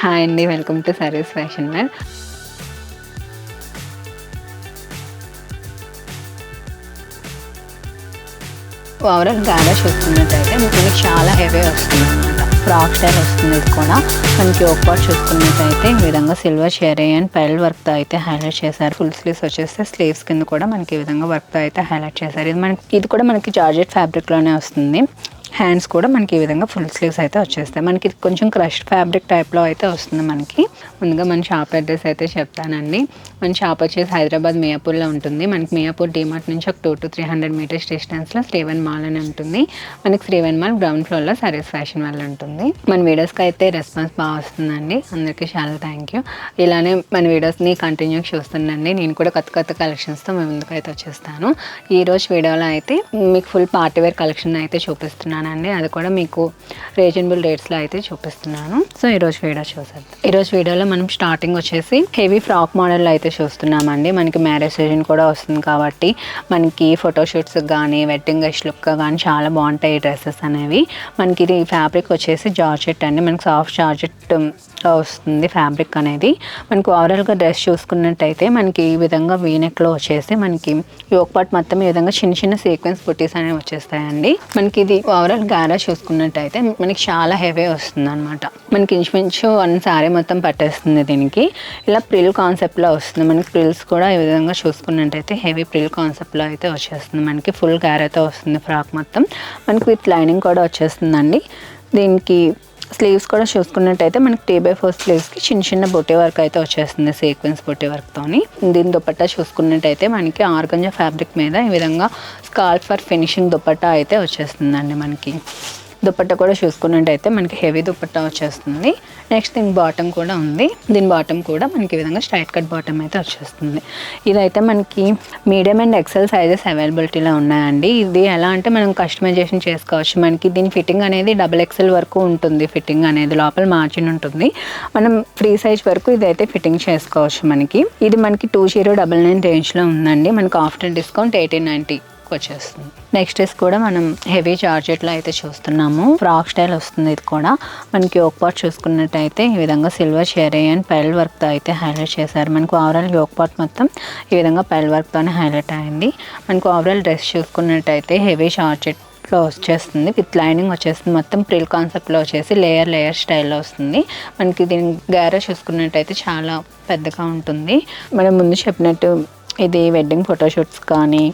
Hi అండి. Welcome to service fashion wear. Overall గారా చూసుకున్నట్టయితే మీకు చాలా హెవీ వస్తుందన్నమాట. ఫ్రాక్ స్టైల్ వస్తుంది. ఇది కూడా మనకి ఒక పార్ట్ చూసుకున్నట్టయితే ఈ విధంగా సిల్వర్ షెరీ అండ్ పెరల్ వర్క్తో అయితే హైలైట్ చేశారు. ఫుల్ స్లీవ్స్ వచ్చేస్తే స్లీవ్స్ కింద కూడా మనకి ఈ విధంగా వర్క్తో అయితే హైలైట్ చేశారు. ఇది కూడా మనకి జార్జెట్ ఫ్యాబ్రిక్లోనే వస్తుంది. హ్యాండ్స్ కూడా మనకి ఈ విధంగా ఫుల్ స్లీవ్స్ అయితే వచ్చేస్తాయి. మనకి కొంచెం క్రష్ ఫ్యాబ్రిక్ టైప్లో అయితే వస్తుంది. మనకి ముందుగా మన షాప్ అడ్రస్ అయితే చెప్తానండి. మన షాప్ వచ్చేసి హైదరాబాద్ మియాపూర్లో ఉంటుంది. మనకి మియాపూర్ డీమార్ట్ నుంచి ఒక 200 to 300 మీటర్స్ డిస్టెన్స్లో శ్రీవన్ మాల్ అని ఉంటుంది. మనకి శ్రీవన్ మాల్ గ్రౌండ్ ఫ్లోర్లో సర్వీస్ ఫ్యాషన్ వాళ్ళు ఉంటుంది. మన వీడియోస్కి అయితే రెస్పాన్స్ బాగా వస్తుందండి. అందరికీ చాలా థ్యాంక్ యూ. ఇలానే మన వీడియోస్ని కంటిన్యూ చూస్తుండండి. నేను కూడా కొత్త కలెక్షన్స్తో మేము ముందుకు అయితే వచ్చేస్తాను. ఈరోజు వీడియోలో అయితే మీకు ఫుల్ పార్టీవేర్ కలెక్షన్ అయితే చూపిస్తున్నాను అండి. అది కూడా మీకు రీజనబుల్ రేట్స్లో అయితే చూపిస్తున్నాను. సో ఈరోజు వీడియో చూసేద్దాం. ఈరోజు వీడియోలో మనం స్టార్టింగ్ వచ్చేసి హెవీ ఫ్రాక్ మోడల్లో అయితే చూస్తున్నామండి. మనకి మ్యారేజ్ సీజన్ కూడా వస్తుంది కాబట్టి మనకి ఫోటోషూట్స్ కానీ వెడ్డింగ్ గెస్ట్ లుక్ కానీ చాలా బాగుంటాయి ఈ డ్రెస్సెస్ అనేవి. మనకి ఇది ఫ్యాబ్రిక్ వచ్చేసి జార్జెట్ అండి. మనకి సాఫ్ట్ జార్జెట్ వస్తుంది ఫ్యాబ్రిక్ అనేది. మనకు ఓవరాల్గా డ్రెస్ చూసుకున్నట్టయితే మనకి ఈ విధంగా వీనెక్లో వచ్చేసి మనకి యోక్ పార్ట్ మొత్తం ఈ విధంగా చిన్న సీక్వెన్స్ బుట్టీస్ అనేవి వచ్చేస్తాయండి. మనకి ఇది ఓవరాల్ గారా చూసుకున్నట్టయితే మనకి చాలా హెవీ వస్తుంది అనమాట. మనకి ఇంచుమించు 1 సారీ మొత్తం పట్టేస్తుంది. దీనికి ఇలా ప్రిల్ కాన్సెప్ట్లో వస్తుంది. మనకి ప్రిల్స్ కూడా ఈ విధంగా చూసుకున్నట్టయితే హెవీ ప్రిల్ కాన్సెప్ట్లో అయితే వచ్చేస్తుంది. మనకి ఫుల్ గారాతో వస్తుంది ఫ్రాక్ మొత్తం. మనకి విత్ లైనింగ్ కూడా వచ్చేస్తుందండి. దీనికి స్లీవ్స్ కూడా చూసుకున్నట్టయితే మనకి 3/4 స్లీవ్స్కి చిన్న బొట్టే వర్క్ అయితే వచ్చేస్తుంది. సీక్వెన్స్ బొట్టే వర్క్తోని. దీని దుపట్టా చూసుకున్నట్టయితే మనకి ఆర్గంజా ఫ్యాబ్రిక్ మీద ఈ విధంగా స్కాల్ప్ ఫర్ ఫినిషింగ్ దుపట్టా అయితే వచ్చేస్తుందండి. మనకి దుపట్టా కూడా చూసుకున్నట్టయితే మనకి హెవీ దుపట్టా వచ్చేస్తుంది. నెక్స్ట్ దీని బాటమ్ కూడా ఉంది. దీని బాటమ్ కూడా మనకి ఈ విధంగా స్ట్రైట్ కట్ బాటమ్ అయితే వచ్చేస్తుంది. ఇదైతే మనకి మీడియం అండ్ ఎక్సెల్ సైజెస్ అవైలబిలిటీలో ఉన్నాయండి. ఇది ఎలా అంటే మనం కస్టమైజేషన్ చేసుకోవచ్చు. మనకి దీని ఫిట్టింగ్ అనేది XXL వరకు ఉంటుంది. ఫిట్టింగ్ అనేది లోపల మార్జిన్ ఉంటుంది. మనం ఫ్రీ సైజ్ వరకు ఇదైతే ఫిట్టింగ్ చేసుకోవచ్చు. ఇది మనకి 2099 రేంజ్లో ఉందండి. మనకి ఆఫ్టర్ డిస్కౌంట్ 1890 వచ్చేస్తుంది. నెక్స్ట్ డ్రెస్ కూడా మనం హెవీ జార్జెట్లో అయితే చూస్తున్నాము. ఫ్రాక్ స్టైల్ వస్తుంది. ఇది కూడా మనకి యోక్ పార్ట్ చూసుకున్నట్టయితే ఈ విధంగా సిల్వర్ షెరీ అండ్ పెరల్ వర్క్తో అయితే హైలైట్ చేశారు. మనకు ఓవరాల్ యోక్ పార్ట్ మొత్తం ఈ విధంగా పెరల్ వర్క్తోనే హైలైట్ అయింది. మనకు ఓవరాల్ డ్రెస్ చూసుకున్నట్టయితే హెవీ జార్జెట్లో వచ్చేస్తుంది. విత్ లైనింగ్ వచ్చేస్తుంది. మొత్తం ప్రిల్ కాన్సెప్ట్లో వచ్చేసి లేయర్ స్టైల్లో వస్తుంది. మనకి దీని గారా చూసుకున్నట్టయితే చాలా పెద్దగా ఉంటుంది. మనం ముందు చెప్పినట్టు ఇది వెడ్డింగ్ ఫోటోషూట్స్ కానీ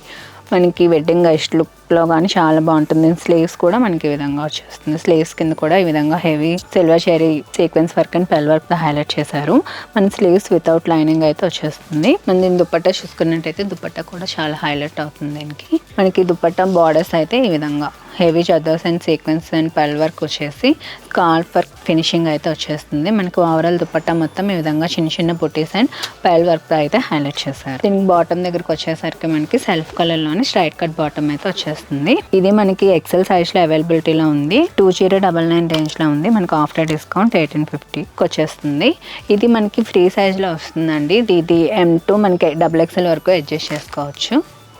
మనకి వెడ్డింగ్ గెస్ట్ లుక్లో కానీ చాలా బాగుంటుంది. స్లీవ్స్ కూడా మనకి ఈ విధంగా వచ్చేస్తుంది. స్లీవ్స్ కింద కూడా ఈ విధంగా హెవీ సిల్వర్ షెరీ సీక్వెన్స్ వర్క్ అండ్ పెల్ వర్క్తో హైలైట్ చేశారు. మన స్లీవ్స్ వితౌట్ లైనింగ్ అయితే వచ్చేస్తుంది. మన దీని దుపట్టా చూసుకున్నట్టయితే దుపట్టా కూడా చాలా హైలైట్ అవుతుంది. దీనికి మనకి దుపట్టా బార్డర్స్ అయితే ఈ విధంగా హెవీ జద్దర్స్ and sequence and pearl work వచ్చేసి స్కాల్ప్ వర్క్ ఫినిషింగ్ అయితే వచ్చేస్తుంది. మనకి ఓవరాల్ దుపట్టా మొత్తం ఈ విధంగా చిన్న బుటీస్ అండ్ పెల్ వర్క్తో అయితే హైలైట్ చేశారు. దీనికి బాటమ్ దగ్గరకు వచ్చేసరికి మనకి సెల్ఫ్ కలర్లోని స్ట్రైట్ కట్ బాటమ్ అయితే వచ్చేస్తుంది. ఇది మనకి ఎక్సెల్ సైజ్లో అవైలబిలిటీలో ఉంది. 2099 రేంజ్లో ఉంది. మనకి ఆఫ్టర్ డిస్కౌంట్ 1850 వచ్చేస్తుంది. ఇది మనకి ఫ్రీ సైజ్లో వస్తుందండి. ఇది M2 మనకి XXL వరకు అడ్జస్ట్ చేసుకోవచ్చు.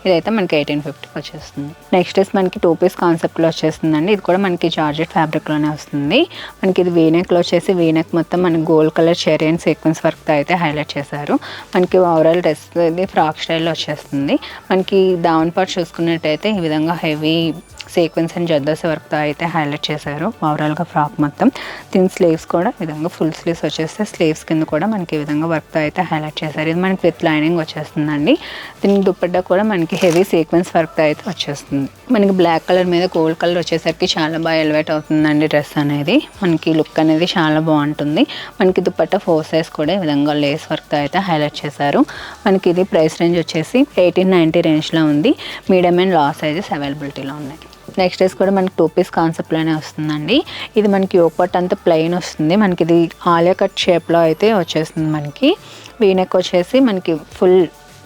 ఇదైతే మనకి 1850 వచ్చేస్తుంది. నెక్స్ట్ మనకి 2 పీస్ కాన్సెప్ట్లో వచ్చేస్తుందండి. ఇది కూడా మనకి జార్జెట్ ఫ్యాబ్రిక్లోనే వస్తుంది. మనకి ఇది వీనెక్లో వచ్చేసి వీనెక్ మొత్తం మనకి గోల్డ్ కలర్ షెరీ అండ్ సీక్వెన్స్ వర్క్తో అయితే హైలైట్ చేశారు. మనకి ఓవరాల్ డ్రెస్ ఇది ఫ్రాక్ స్టైల్లో వచ్చేస్తుంది. మనకి డౌన్ పార్ట్ చూసుకున్నట్టయితే ఈ విధంగా హెవీ సీక్వెన్స్ అండ్ జద్దర్స్ వర్క్తో అయితే హైలైట్ చేశారు. ఓవరాల్గా ఫ్రాక్ మొత్తం. దీని స్లీవ్స్ కూడా ఈ విధంగా ఫుల్ స్లీవ్స్ వచ్చేస్తే స్లీవ్స్ కింద కూడా మనకి ఈ విధంగా వర్క్తో అయితే హైలైట్ చేశారు. ఇది మనకి విత్ లైనింగ్ వచ్చేస్తుందండి. దీని దుపట్టా కూడా మనకి హెవీ సీక్వెన్స్ వర్క్తో అయితే వచ్చేస్తుంది. మనకి బ్లాక్ కలర్ మీద గోల్డ్ కలర్ వచ్చేసరికి చాలా బాగా ఎలివేట్ అవుతుందండి డ్రెస్ అనేది. మనకి లుక్ అనేది చాలా బాగుంటుంది. మనకి దుపట్టా 4 సైజ్ కూడా ఈ విధంగా లేస్ వర్క్తో అయితే హైలైట్ చేశారు. మనకి ఇది ప్రైస్ రేంజ్ వచ్చేసి 1890 రేంజ్లో ఉంది. మీడియం అండ్ లార్జ్ సైజెస్ అవైలబిలిటీలో ఉన్నాయి. నెక్స్ట్ డ్రెస్ కూడా మనకి 2 పీస్ కాన్సెప్ట్లోనే వస్తుందండి. ఇది మనకి యోక్ పార్ట్ అంతా ప్లెయిన్ వస్తుంది. మనకి ఇది ఆలియా కట్ షేప్లో అయితే వచ్చేస్తుంది. మనకి వీనెక్ వచ్చేసి మనకి ఫుల్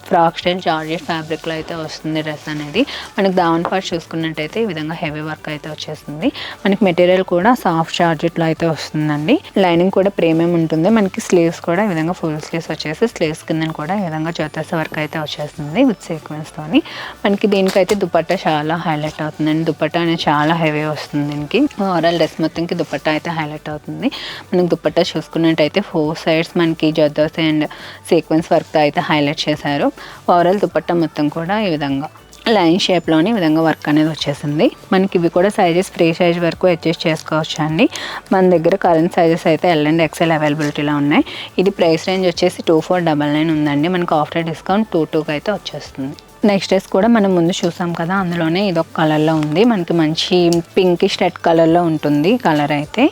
ఫ్రాక్ స్టైల్ జార్జెట్ ఫ్యాబ్రిక్లో అయితే వస్తుంది డ్రెస్ అనేది. మనకి దావన్ పార్ట్ చూసుకున్నట్టయితే ఈ విధంగా హెవీ వర్క్ అయితే వచ్చేస్తుంది. మనకి మెటీరియల్ కూడా సాఫ్ట్ జార్జెట్లో అయితే వస్తుందండి. లైనింగ్ కూడా ప్రీమియం ఉంటుంది. మనకి స్లీవ్స్ కూడా ఈ విధంగా ఫుల్ స్లీవ్స్ వచ్చేసి స్లీవ్స్ కింద కూడా ఈ విధంగా జోతర్స్ వర్క్ అయితే వచ్చేస్తుంది విత్ సీక్వెన్స్తోని. మనకి దీనికైతే దుపట్టా చాలా హైలైట్ అవుతుందండి. దుపట్టా అనేది చాలా హెవీ వస్తుంది. దీనికి ఓవరాల్ డ్రెస్ మొత్తంకి దుపట్టా అయితే హైలైట్ అవుతుంది. మనకి దుపట్టా చూసుకున్నట్టయితే 4 సైడ్స్ మనకి జోతర్స్ అండ్ సీక్వెన్స్ వర్క్తో అయితే హైలైట్ చేశారు. ఓవరాల్ దుపట్టా మొత్తం కూడా ఈ విధంగా లైన్ షేప్లోని ఈ విధంగా వర్క్ అనేది వచ్చేసింది. మనకి ఇవి కూడా సైజెస్ ఫ్రీ సైజ్ వరకు అడ్జస్ట్ చేసుకోవచ్చు అండి. మన దగ్గర కరెంట్ సైజెస్ అయితే ఎల్ అండ్ ఎక్సెల్ అవైలబిలిటీలో ఉన్నాయి. ఇది ప్రైస్ రేంజ్ వచ్చేసి 2499 ఉందండి. మనకు ఆఫ్టర్ డిస్కౌంట్ 22కి అయితే వచ్చేస్తుంది. నెక్స్ట్ డ్రెస్ కూడా మనం ముందు చూసాం కదా, అందులోనే ఇదొక కలర్లో ఉంది. మనకి మంచి పింకిష్ రెడ్ కలర్లో ఉంటుంది. కలర్ అయితే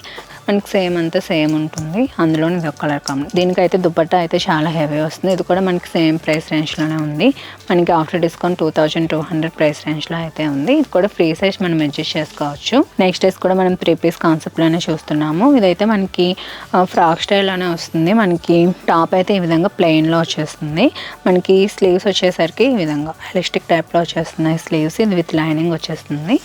మనకి సేమ్ అంతా సేమ్ ఉంటుంది. అందులోనే ఇది ఒక కలర్ కాంబినేషన్. దీనికైతే దుపట్టా అయితే చాలా హెవీ వస్తుంది. ఇది కూడా మనకి సేమ్ ప్రైస్ రేంజ్లోనే ఉంది. మనకి ఆఫ్టర్ డిస్కౌంట్ 2200 ప్రైస్ రేంజ్లో అయితే ఉంది. ఇది కూడా ఫ్రీ సైజ్ మనం అడ్జస్ట్ చేసుకోవచ్చు. నెక్స్ట్ డ్రెస్ కూడా మనం 3 పీస్ కాన్సెప్ట్లోనే చూస్తున్నాము. ఇదైతే మనకి ఫ్రాక్ స్టైల్లోనే వస్తుంది. మనకి టాప్ అయితే ఈ విధంగా ప్లెయిన్లో వచ్చేస్తుంది. మనకి స్లీవ్స్ వచ్చేసరికి ఈ విధంగా ఎలాస్టిక్ టైప్లో వచ్చేస్తున్నాయి స్లీవ్స్. ఇది విత్ లైనింగ్ వచ్చేస్తుంది.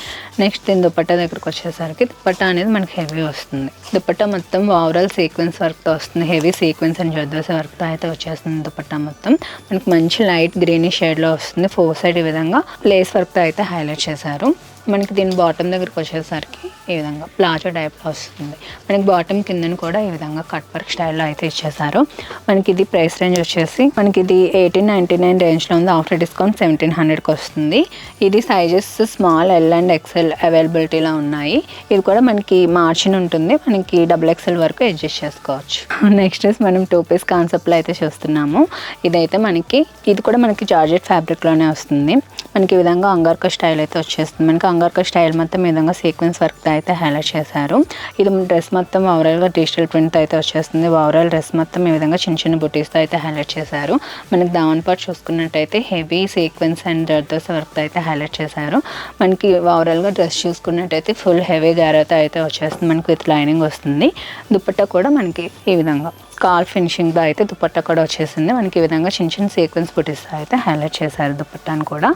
నెక్స్ట్ దీని దుపట్టా దగ్గరకు వచ్చేసరికి దుపట్టా అనేది మనకి హెవీ వస్తుంది. దుపట్టా మొత్తం ఓవరాల్ సీక్వెన్స్ వర్క్తో వస్తుంది. హెవీ సీక్వెన్స్ అండ్ జర్దోసి వర్క్తో అయితే వచ్చేస్తుంది. దుపట్టా మొత్తం మనకి మంచి లైట్ గ్రీనిష్ షేడ్లో వస్తుంది. 4 సైడ్ ఈ విధంగా లేస్ వర్క్తో అయితే హైలైట్ చేశారు. మనకి దీని బాటమ్ దగ్గరికి వచ్చేసరికి ఈ విధంగా ప్లాజో టైప్లో వస్తుంది. మనకి బాటమ్ కిందని కూడా ఈ విధంగా కట్ వర్క్ స్టైల్లో అయితే ఇచ్చేసారు. మనకి ఇది ప్రైస్ రేంజ్ వచ్చేసి మనకి ఇది 1899 రేంజ్లో ఉంది. ఆఫ్టర్ డిస్కౌంట్ 1700కి వస్తుంది. ఇది sizes small L and XL అవైలబిలిటీలో ఉన్నాయి. ఇది కూడా మనకి మార్జిన్ ఉంటుంది. మనకి XXL వరకు అడ్జస్ట్ చేసుకోవచ్చు. నెక్స్ట్ మనం 2 పీస్ కాన్సెప్ట్లో అయితే చూస్తున్నాము. ఇదైతే ఇది కూడా మనకి జార్జెట్ ఫ్యాబ్రిక్లోనే వస్తుంది. మనకి ఈ విధంగా అంగార్కా స్టైల్ అయితే వచ్చేస్తుంది. మనకి అంగార్కా స్టైల్ మొత్తం ఈ విధంగా సీక్వెన్స్ వర్క్ అయితే హైలైట్ చేశారు. ఇది డ్రెస్ మొత్తం ఓవరాల్గా డిజిటల్ ప్రింట్ అయితే వచ్చేస్తుంది. ఓవరాల్ డ్రెస్ మొత్తం ఈ విధంగా చిన్న చిన్న బుటీస్తో అయితే హైలైట్ చేశారు. మనకి దావన్ పార్ట్ చూసుకున్నట్టయితే heavy sequence and zardozi work అయితే హైలైట్ చేశారు. మనకి ఓవరాల్గా డ్రెస్ చూసుకున్నట్టయితే ఫుల్ హెవీ గ్యారతో అయితే వచ్చేస్తుంది. మనకి విత్ లైనింగ్ వస్తుంది. దుపట్టా కూడా మనకి ఈ విధంగా కాల్ ఫినిషింగ్తో అయితే దుపట్టా కూడా వచ్చేసింది. మనకి ఈ విధంగా చిన్న చిన్న సీక్వెన్స్ బుటీస్తో అయితే హైలైట్ చేశారు దుపట్టాను కూడా.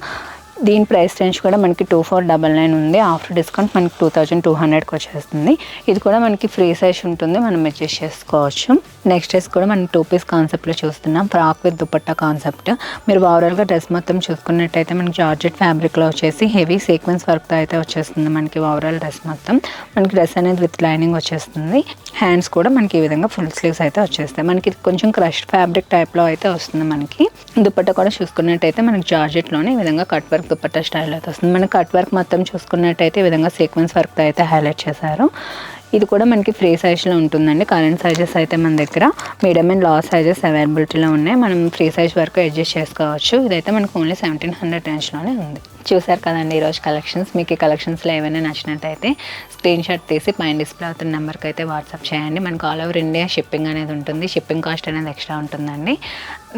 దీని ప్రైస్ రేంజ్ కూడా మనకి 2499 ఉంది. ఆఫ్టర్ డిస్కౌంట్ మనకి 2200కి వచ్చేస్తుంది. ఇది కూడా మనకి ఫ్రీ సైజ్ ఉంటుంది. మనం అడ్జస్ట్ చేసుకోవచ్చు. నెక్స్ట్ డ్రెస్ కూడా మనం 2 పీస్ కాన్సెప్ట్లో చూస్తున్నాం. Frock with dupatta concept. మీరు ఓవరాల్గా డ్రెస్ మొత్తం చూసుకున్నట్టయితే మనకి జార్జెట్ ఫ్యాబ్రిక్లో వచ్చేసి హెవీ సీక్వెన్స్ వర్క్తో అయితే వచ్చేస్తుంది. మనకి ఓవరాల్ డ్రెస్ మొత్తం మనకి డ్రెస్ అనేది విత్ లైనింగ్ వచ్చేస్తుంది. హ్యాండ్స్ కూడా మనకి ఈ విధంగా ఫుల్ స్లీవ్స్ అయితే వచ్చేస్తాయి. మనకి కొంచెం క్రష్డ్ ఫ్యాబ్రిక్ టైప్లో అయితే వస్తుంది. మనకి దుపట్టా కూడా చూసుకున్నట్టయితే మనకి జార్జెట్లోనే ఈ విధంగా కట్ వర్క్ దుపట్టా స్టైల్ అయితే వస్తుంది. మనకి కట్ వర్క్ మొత్తం చూసుకున్నట్టయితే ఈ విధంగా సీక్వెన్స్ వర్క్తో అయితే హైలైట్ చేశారు. ఇది కూడా మనకి ఫ్రీ సైజ్లో ఉంటుందండి. కరెంట్ సైజెస్ అయితే మన దగ్గర మీడియం అండ్ లార్జ్ సైజెస్ అవైలబిలిటీలో ఉన్నాయి. మనం ఫ్రీ సైజ్ వరకు అడ్జస్ట్ చేసుకోవచ్చు. ఇదైతే మనకు ఓన్లీ 1700 రేంజ్లోనే ఉంది. చూసారు కదండి ఈరోజు కలెక్షన్స్. మీకు ఈ కలెక్షన్స్లో ఏమైనా నచ్చినట్టయితే స్క్రీన్ షాట్ తీసి పైన డిస్ప్లే అవుతున్న నెంబర్కి అయితే వాట్సాప్ చేయండి. మనకు ఆల్ ఓవర్ ఇండియా షిప్పింగ్ అనేది ఉంటుంది. షిప్పింగ్ కాస్ట్ అనేది ఎక్స్ట్రా ఉంటుందండి.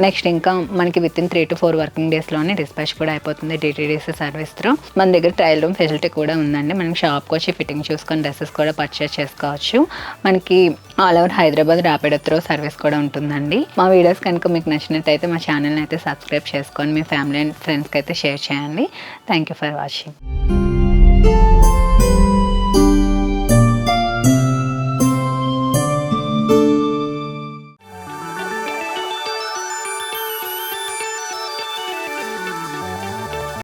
నెక్స్ట్ ఇంకా మనకి వితిన్ 3 to 4 వర్కింగ్ డేస్లోనే డిస్పాచ్ కూడా అయిపోతుంది DTDC సర్వీస్ త్రూ. మన దగ్గర ట్రయల్ రూమ్ ఫెసిలిటీ కూడా ఉందండి. మనకి షాప్కి వచ్చి ఫిట్టింగ్ చూసుకొని డ్రెస్సెస్ కూడా పర్చేస్ చేసుకోవచ్చు. మనకి all over Hyderabad Rapido through service కూడా ఉంటుందండి. మా వీడియోస్ కనుక మీకు నచ్చినట్టయితే మా ఛానల్ని అయితే సబ్స్క్రైబ్ చేసుకొని మీ ఫ్యామిలీ అండ్ ఫ్రెండ్స్కి అయితే షేర్ చేయండి. Thank you for watching.